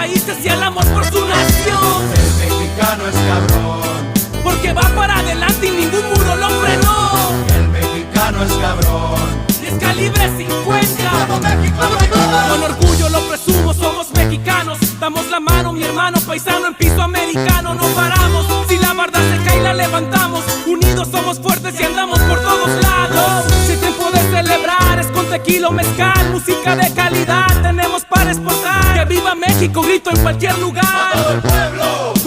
raíces y el amor por su nación. El mexicano es cabrón, porque va para adelante y ningún muro lo frenó. el mexicano es cabrón. Y es calibre 50. ¡Vamos México, vamos! Con orgullo lo presumo, somos mexicanos. Damos la mano, mi hermano paisano, en piso americano. No paramos, si la barda se cae la levantamos. Unidos somos fuertes y andamos por todos lados. Si tiempo de celebrar es con tequila o mezcal. Música de calidad tenemos para exportar. Que viva México, grito en cualquier lugar. ¡A todo el pueblo!